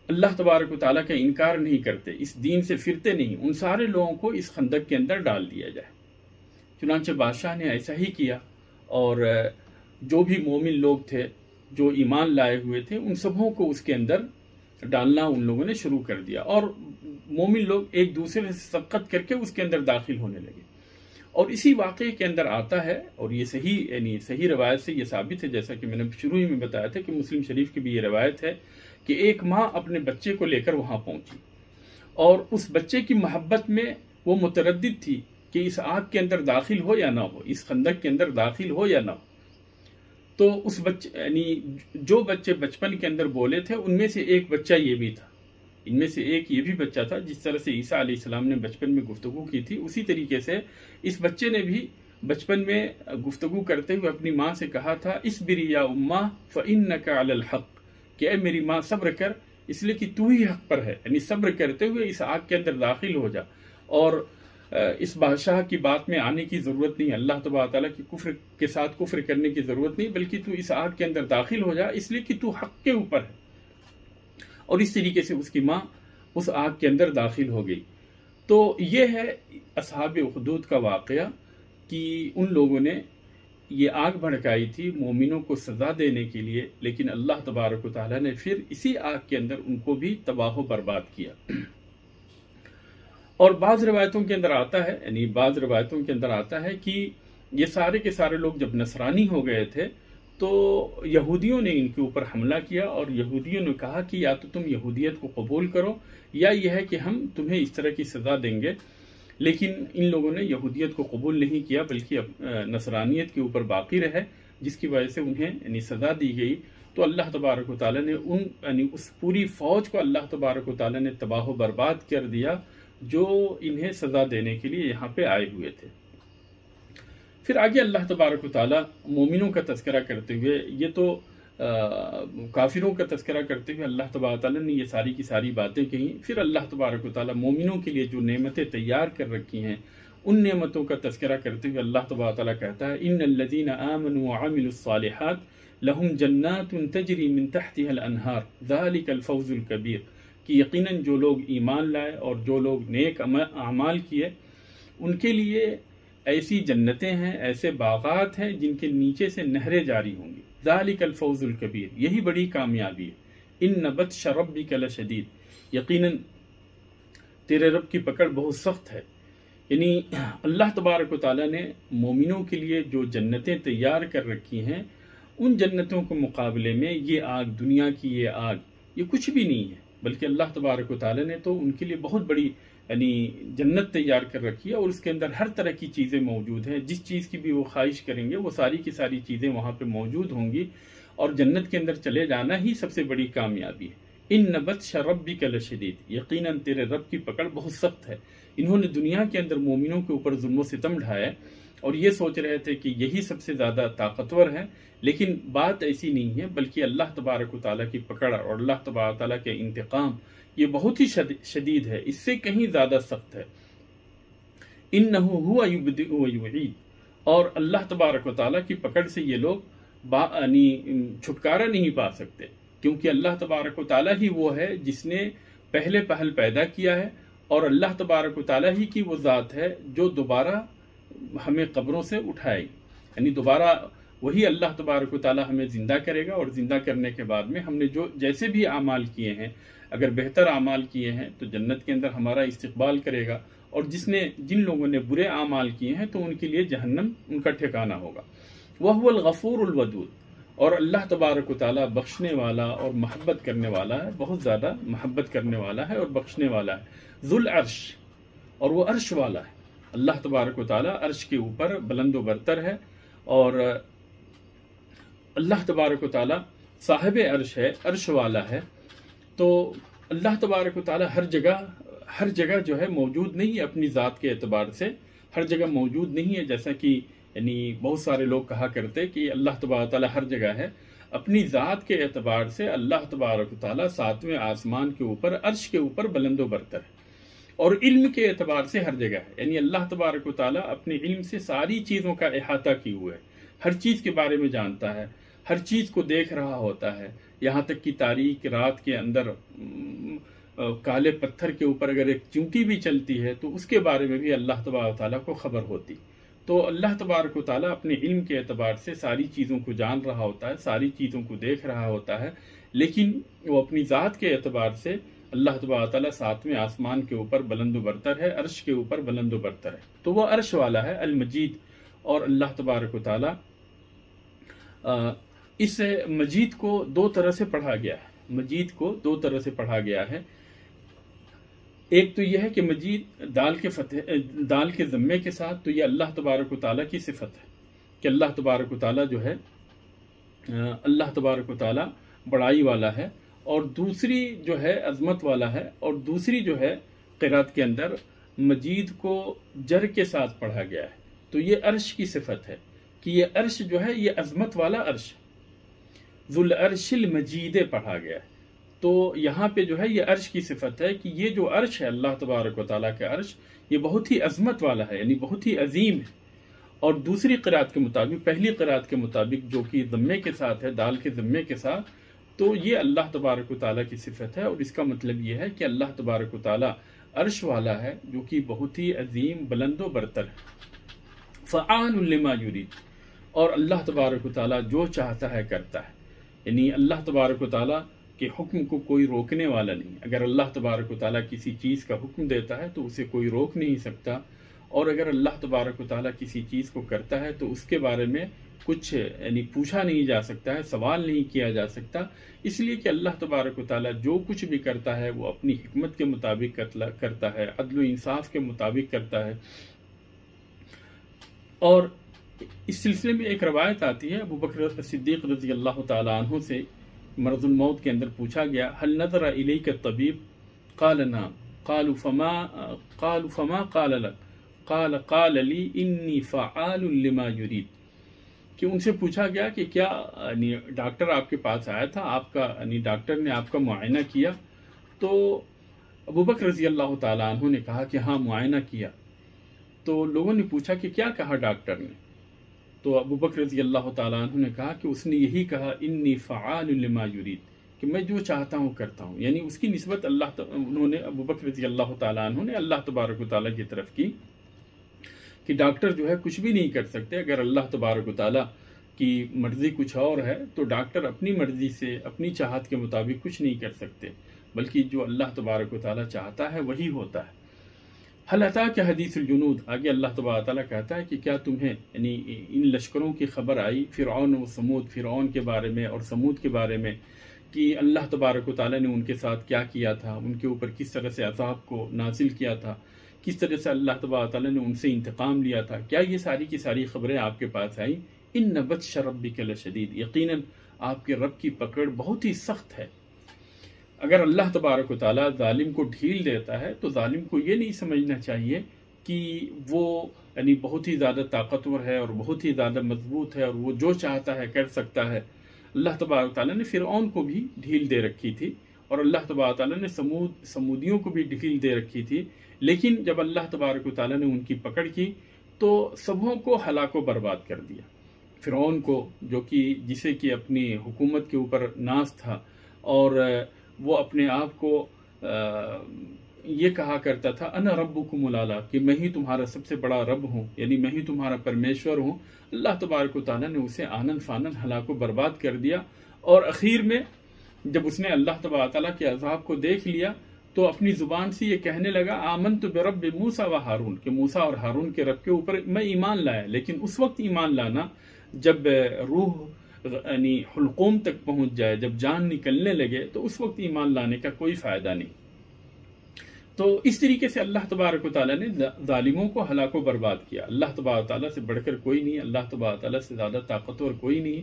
اللہ تبارک و تعالیٰ کا انکار نہیں کرتے، اس دین سے پھرتے نہیں، ان سارے لوگوں کو اس خندق کے اندر ڈال دیا جائے۔ چنانچہ بادشاہ نے ایسا ہی کیا، اور جو بھی مومن لوگ تھے جو ایمان لائے ہوئے تھے ان سبوں کو اس کے اندر ڈالنا ان لوگوں نے شروع کر دیا، اور مومن لوگ ایک دوسرے سے سبقت کر کے اس کے اندر داخل ہونے لگے۔ اور اسی واقعے کے اندر آتا ہے، اور یہ صحیح روایت سے یہ ثابت ہے، جیسا کہ میں نے شروع ہی میں بتایا تھا کہ مسلم شریف کی بھی یہ روایت ہے کہ ایک ماں اپنے بچے کو لے کر وہاں پہنچی، اور اس بچے کی محبت میں وہ متردد تھی کہ اس آگ کے اندر داخل ہو یا نہ ہو، اس خندق کے اندر داخل ہو یا نہ ہو۔ تو اس بچے جو بچے بچپن کے اندر بولے تھے ان میں سے ایک بچہ یہ بھی تھا، ان میں سے ایک یہ بھی بچہ تھا جس طرح سے عیسیٰ علیہ السلام نے بچپن میں گفتگو کی تھی، اسی طریقے سے اس بچے نے بھی بچپن میں گفتگو کرتے ہوئے اپنی ماں سے کہا تھا اصبری یا اماں فإنک علی الحق، کہ اے میری ماں صبر کر، اس لیے کہ تو ہی حق پر ہے، یعنی صبر کرتے ہوئے اس آگ کے اندر داخل ہو جا، اور اس بادشاہ کی بات میں آنے کی ضرورت نہیں، اللہ تبارک تعالیٰ کی کفر کے ساتھ کفر کرنے کی ضرورت نہیں، بلکہ تو اس آگ کے اندر داخل ہو جا اس لیے کہ تو حق کے اوپر ہے۔ اور اس طریقے سے اس کی ماں اس آگ کے اندر داخل ہو گئی۔ تو یہ ہے اصحاب اخدود کا واقعہ کہ ان لوگوں نے یہ آگ بھڑکائی تھی مومنوں کو سزا دینے کے لیے، لیکن اللہ تبارک و تعالیٰ نے پھر اسی آگ کے اندر ان کو بھی تباہ و برباد کیا۔ اور بعض روایتوں کے اندر آتا ہے کہ یہ سارے کے سارے لوگ جب نصرانی ہو گئے تھے تو یہودیوں نے ان کے اوپر حملہ کیا، اور یہودیوں نے کہا کہ یا تو تم یہودیت کو قبول کرو یا یہ ہے کہ ہم تمہیں اس طرح کی سزا دیں گے، لیکن ان لوگوں نے یہودیت کو قبول نہیں کیا بلکہ نصرانیت کے اوپر باقی رہے، جس کی وجہ سے انہیں سزا دی گئی۔ تو اللہ تبارک و تعالیٰ نے اس پوری فوج کو اللہ تبارک و تعالیٰ نے تباہ و برباد کر دیا جو انہیں سزا دینے کے لیے یہاں پہ آئے ہوئے تھے۔ پھر آگے اللہ تبارک و تعالیٰ مومنوں کا تذکرہ کرتے ہوئے، یہ تو کافروں کا تذکرہ کرتے ہوئے اللہ تبارک و تعالیٰ نے یہ ساری کی ساری باتیں کہیں، پھر اللہ تبارک و تعالیٰ مومنوں کے لیے جو نعمتیں تیار کر رکھی ہیں ان نعمتوں کا تذکرہ کرتے ہوئے اللہ تبارک و تعالیٰ کہتا ہے ان الذین آمنوا وعملوا الصالحات لہم جنات تجری من تحتها الانہار ذلک الفوز الکبیر، کہ یقیناً جو لوگ ایمان لائے اور جو لوگ نیک اعمال کیے ان کے لیے ایسی جنتیں ہیں، ایسے باغات ہیں جن کے نیچے سے نہریں جاری ہوں گی، ذالک الفوز الکبیر، یہی بڑی کامیابی ہے۔ ان بطش ربک لشدید، یقیناً تیرے رب کی پکڑ بہت سخت ہے۔ یعنی اللہ تبارک و تعالیٰ نے مومنوں کے لیے جو جنتیں تیار کر رکھی ہیں ان جنتوں کے مقابلے میں یہ آگ، دنیا کی یہ آگ، یہ کچھ بھی نہیں ہے، بلکہ اللہ تبارک و تعالیٰ نے تو ان کے لیے بہت بڑی جنت تیار کر رکھی ہے، اور اس کے اندر ہر طرح کی چیزیں موجود ہیں، جس چیز کی بھی وہ خواہش کریں گے وہ ساری کی ساری چیزیں وہاں پہ موجود ہوں گی، اور جنت کے اندر چلے جانا ہی سب سے بڑی کامیابی ہے۔ ان بطش ربک لشدید، یقیناً تیرے رب کی پکڑ بہت سخت ہے۔ انہوں نے دنیا کے اندر مومنوں کے اوپر ظلم و ستم ڈھائے اور یہ سوچ رہے تھے کہ یہی سب سے زیادہ طاقتور ہے، لیکن بات ایسی نہیں ہے، بلکہ اللہ تبارک و تعالیٰ کی پکڑ اور اللہ تبارک و تعالیٰ کے انتقام یہ بہت ہی شدید ہے، اس سے کہیں زیادہ سخت ہے۔ انہ ہوا یبدئ ویعید، اور اللہ تبارک و تعالیٰ کی پکڑ سے یہ لوگ چھٹکارا نہیں پا سکتے، کیونکہ اللہ تبارک و تعالیٰ ہی وہ ہے جس نے پہلے پہل پیدا کیا ہے، اور اللہ تبارک و تعالیٰ ہی کی وہ ذات ہے جو دوبارہ ہمیں قبروں سے اٹھائے، یعنی دوبارہ وہی اللہ تبارک و تعالیٰ ہمیں زندہ کرے گا، اور زندہ کرنے کے بعد میں ہم نے جیسے بھی اعمال کیے ہیں، اگر بہتر اعمال کیے ہیں تو جنت کے اندر ہمارا استقبال کرے گا، اور جن لوگوں نے برے اعمال کیے ہیں تو ان کے لیے جہنم ان کا ٹھکانہ ہوگا۔ وَهُوَ الْغَفُورُ الْوَدُودُ، اور اللہ تبارک و تعالیٰ بخشنے والا اور محبت کرنے والا ہے، بہت زیادہ محبت کرنے والا ہے اور بخشنے والا ہے۔ ذو العرش، اور وہ عرش والا ہے، اللہ تبارک و تعالیٰ عرش کے اوپر بلند و برتر ہے، اور اللہ تبارک و تعالیٰ صاحب عرش ہے، عرش والا ہے۔ تو اللہ تبارک و تعالیٰ ہر جگہ جو ہے موجود نہیں ہے، اپنی ذات کے اعتبار سے ہر جگہ موجود نہیں ہے، جیسا کہ بہت سارے لوگ کہا کرتے کہ اللہ تبارک و تعالیٰ ہر جگہ ہے۔ اپنی ذات کے اعتبار سے اللہ تبارک و تعالیٰ 7ویں آسمان کے اوپر عرش کے اوپر بلند و برتر ہے، اور علم کے اعتبار سے ہر جگہ ہے، یعنی اللہ تبارک و تعالیٰ اپنے علم سے ساری چیزوں کا احاطہ کیے ہوئے ہے، ہر چیز کے بارے میں جانتا ہے، ہر چیز کو دیکھ رہا ہوتا ہے، یہاں تک کہ تاریک رات کے اندر کالے پتھر کے اوپر اگر ایک چونٹی بھی چلتی ہے تو اس کے بارے میں بھی اللہ تبارک و تعالیٰ کو خبر ہوتی. تو اللہ تبارک و تعالیٰ اپنے علم کے اعتبار سے ساری چیزوں کو جان رہا ہوتا ہے، ساری چیزوں کو دیکھ رہا ہوتا ہے، لیکن وہ اپنی ذات کے اعتبار سے اللہ تبارک و تعالیٰ 7ویں آسمان کے اوپر بلند و برتر ہے، عرش کے اوپر بلند و برتر ہے. تو وہ عرش والا ہے المجید. اور اللہ تبارک و تعالیٰ اس مجید کو 2 طرح سے پڑھا گیا ہے. مجید کو 2 طرح سے پڑھا گیا ہے. ایک تو یہ ہے کہ مجید دال کے ضمے کے ساتھ، تو یہ اللہ تبارک و تعالیٰ کی صفت ہے کہ اللہ تبارک و تعالیٰ جو ہے اللہ تبارک و تعالیٰ بڑائی والا ہے. اور دوسری جو ہے عظمت والا ہے. اور دوسری جو ہے قرات کے اندر مجید کو جر کے ساتھ پڑھا گیا ہے. تو یہ عرش کی صفت ہے کہ یہ عرش جو ہے یہ عظمت والا عرش، ذو العرش المجید پڑھا گیا ہے. تو یہاں پہ جو ہے یہ عرش کی صفت ہے کہ یہ جو عرش ہے اللہ تبارک و تعالیٰ کا عرش، یہ بہت ہی عظمت والا ہے، یعنی بہت ہی عظیم ہے. اور دوسری قرات کے مطابق، پہلی قرات کے مطابق جو کہ ضمے کے ساتھ ہے، دال کے ضمے کے ساتھ، تو یہ اللہ تبارک و تعالیٰ کی صفت ہے. اور اس کا مطلب یہ ہے کہ اللہ تبارک و تعالیٰ عرش والا ہے جو کہ بہت ہی عظیم، بلند و برتر ہے. فعال لما یرید. اور اللہ تبارک و تعالیٰ جو چاہتا ہے کرتا ہے. یعنی اللہ تبارک و تعالیٰ کے حکم کو کوئی روکنے والا نہیں. اگر اللہ تبارک و تعالیٰ کسی چیز کا حکم دیتا ہے تو اسے کوئی روک نہیں سکتا. اور اگر اللہ تبارک و تعالیٰ کسی چیز کو کرتا ہے تو اس کے بارے میں کچھ یعنی پوچھا نہیں جا سکتا ہے، سوال نہیں کیا جا سکتا. اس لیے کہ اللہ تبارک و تعالیٰ جو کچھ بھی کرتا ہے وہ اپنی حکمت کے مطابق کرتا ہے، عدل و انصاف کے مطابق کرتا ہے. اور اس سلسلے میں ایک روایت آتی ہے، ابو بکر صدیق رضی اللہ تعالیٰ عنہ سے مرض الموت کے اندر پوچھا گیا، هل نظر الیک الطبیب؟ قال نعم. قالوا فما قال لك؟ قال لی انی فعال لما یرید. کہ ان سے پوچھا گیا کہ کیا یعنی ڈاکٹر آپ کے پاس آیا تھا، آپ کا یعنی ڈاکٹر نے آپ کا معائنہ کیا؟ تو ابو بکر رضی اللہ تعالیٰ عنہ نے کہا کہ ہاں معائنہ کیا. تو لوگوں نے پوچھا کہ کیا کہا ڈاکٹر نے؟ تو ابو بکر رضی اللہ تعالیٰ عنہ نے کہا کہ اس نے یہی کہا انی فعال لما یرید، کہ میں جو چاہتا ہوں کرتا ہوں. یعنی اس کی نسبت انہوں نے ابو بکر رضی اللہ تعالیٰ عنہ نے اللہ تبارک و تعالیٰ کی طرف کی کہ ڈاکٹر جو ہے کچھ بھی نہیں کر سکتے. اگر اللہ تبارک و تعالیٰ کی مرضی کچھ اور ہے تو ڈاکٹر اپنی مرضی سے اپنی چاہت کے مطابق کچھ نہیں کر سکتے، بلکہ جو اللہ تبارک و تعالیٰ چاہتا ہے وہی ہوتا ہے. حل اتاک حدیث الجنود. آگے اللہ تبارک و تعالیٰ کہتا ہے کہ کیا تمہیں یعنی ان لشکروں کی خبر آئی، فرعون و سمود، فرعون کے بارے میں اور سمود کے بارے میں، کہ اللہ تبارک و تعالیٰ نے ان کے ساتھ کیا کیا تھا، ان کے اوپر کس طرح سے عذاب کو نازل کیا تھا، کس طرح سے اللہ تبارک و تعالیٰ نے ان سے انتقام لیا تھا. کیا یہ ساری کی ساری خبریں آپ کے پاس آئیں؟ ان بطش ربک لشدید. یقیناً آپ کے رب کی پکڑ بہت ہی سخت ہے. اگر اللہ تبارک و تعالیٰ ظالم کو ڈھیل دیتا ہے تو ظالم کو یہ نہیں سمجھنا چاہیے کہ وہ یعنی بہت ہی زیادہ طاقتور ہے اور بہت ہی زیادہ مضبوط ہے اور وہ جو چاہتا ہے کر سکتا ہے. اللہ تبارک و تعالیٰ نے فرعون کو بھی ڈھیل دے رکھی تھی اور اللہ تبارک و تعالیٰ نے سمودیوں کو بھی ڈھیل دے رکھی تھی. لیکن جب اللہ تبارک و تعالیٰ نے ان کی پکڑ کی تو سبوں کو ہلاک و برباد کر دیا. فرعون کو جو کہ جسے کہ اپنی حکومت کے اوپر ناز تھا اور وہ اپنے آپ کو یہ کہا کرتا تھا انا ربکم الاعلی، کہ میں ہی تمہارا سب سے بڑا رب ہوں، یعنی میں ہی تمہارا پرمیشور ہوں. اللہ تبارک و تعالیٰ نے اسے آنن فانن ہلاک و برباد کر دیا. اور اخیر میں جب اس نے اللہ تبارک و تعالیٰ کے عذاب کو دیکھ لیا تو اپنی زبان سے یہ کہنے لگا آمنت برب موسیٰ و ہارون، کہ موسیٰ اور ہارون کے رب کے اوپر میں ایمان لایا. لیکن اس وقت ایمان لانا جب روح یعنی حلقوم تک پہنچ جائے، جب جان نکلنے لگے تو اس وقت ایمان لانے کا کوئی فائدہ نہیں. تو اس طریقے سے اللہ تبارک و تعالیٰ نے ظالموں کو ہلاک و برباد کیا. اللہ تبارک و تعالیٰ سے بڑھ کر کوئی نہیں، اللہ تبارک و تعالیٰ سے زیادہ طاقتور کوئی نہیں.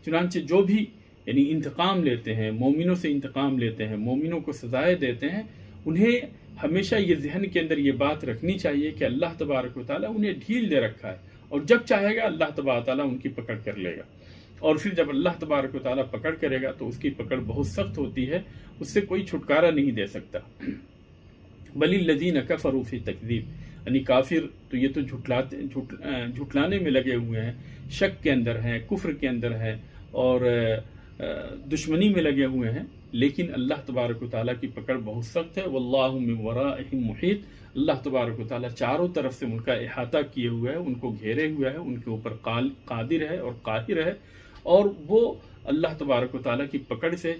چنانچہ جو بھی یعنی انتقام لیتے ہیں، مومنوں سے انتقام لیتے ہیں، مومنوں کو سزائیں دیتے ہیں، انہیں ہمیشہ یہ ذہن کے اندر یہ بات رکھنی چاہیے کہ اللہ تبارک و تعالیٰ انہیں ڈھیل دے رکھا ہے اور جب چاہے گا اللہ تبارک و تعالیٰ ان کی پکڑ کر لے گا. اور پھر جب اللہ تبارک و تعالیٰ پکڑ کرے گا تو اس کی پکڑ بہت سخت ہوتی ہے، اس سے کوئی چھٹکارا نہیں دے سکتا. بل الذین کفروا فی تکذیب، یعنی کافر تو یہ تو جھٹلانے میں لگے ہوئے ہیں، شک کے اندر ہیں، کفر کے اندر ہیں اور دشمنی میں لگے ہوئے ہیں، لیکن اللہ تبارک و تعالیٰ کی پکڑ بہت سخت ہے۔ واللہ من ورائہم محیط، اللہ تبارک و تعالیٰ چاروں طرف سے ان کا احاطہ کیے ہوئے ہے، ان کو گھیرے ہوئے ہے، ان کے اوپر قادر ہے اور قاہر ہے، اور وہ اللہ تبارک و تعالیٰ کی پکڑ سے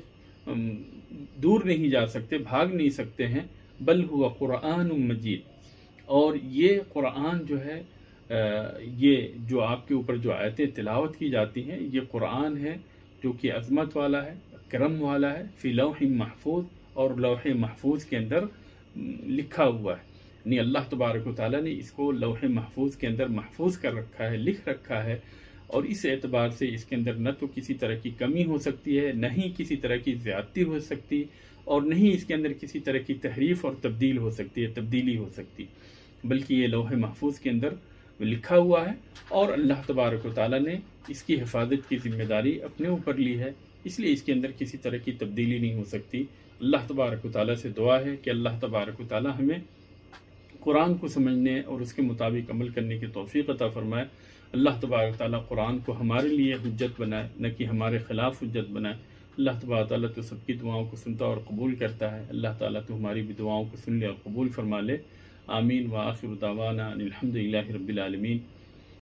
دور نہیں جا سکتے، بھاگ نہیں سکتے ہیں۔ بل ہوا قرآن مجید، اور یہ قرآن جو ہے یہ جو آپ کے اوپر جو آیتیں تلاوت کی جاتی ہیں، یہ قرآن ہے جو کہ عظمت والا ہے، کرم والا ہے، فی لوح محفوظ، اور لوح محفوظ کے اندر لکھا ہوا ہے، یعنی اللہ تبارک و تعالیٰ نے اس کو لوح محفوظ کے اندر محفوظ کر رکھا ہے، لکھ رکھا ہے، اور اس اعتبار سے اس کے اندر نہ تو کسی طرح کی کمی ہو سکتی ہے، نہ ہی کسی طرح کی زیادتی ہو سکتی، اور نہ ہی اس کے اندر کسی طرح کی تحریف اور تبدیلی ہو سکتی، بلکہ یہ لوح محفوظ کے اندر لکھا ہوا ہے، اور اللہ تبارک و تعالیٰ نے اس کی حفاظت کی ذمہ داری اپنے اوپر لی ہے، اس لیے اس کے اندر کسی طرح کی تبدیلی نہیں ہو سکتی۔ اللہ تبارک و تعالیٰ سے دعا ہے کہ اللہ تبارک و تعالیٰ ہمیں قرآن کو سمجھنے اور اس کے مطابق عمل کرنے کی توفیق عطا فرمائے۔ اللہ تبارک و تعالیٰ قرآن کو ہمارے لیے حجت بنائے، نہ کہ ہمارے خلاف حجت بنائے۔ اللہ تبارک و تعالیٰ تو سب کی دعاؤں کو سنتا اور قبول کرتا ہے، اللہ تعالیٰ تو ہماری بھی دعاؤں کو سن لے اور قبول فرما لے۔ آمین وآخر دعوانا ان الحمد للہ رب العالمین۔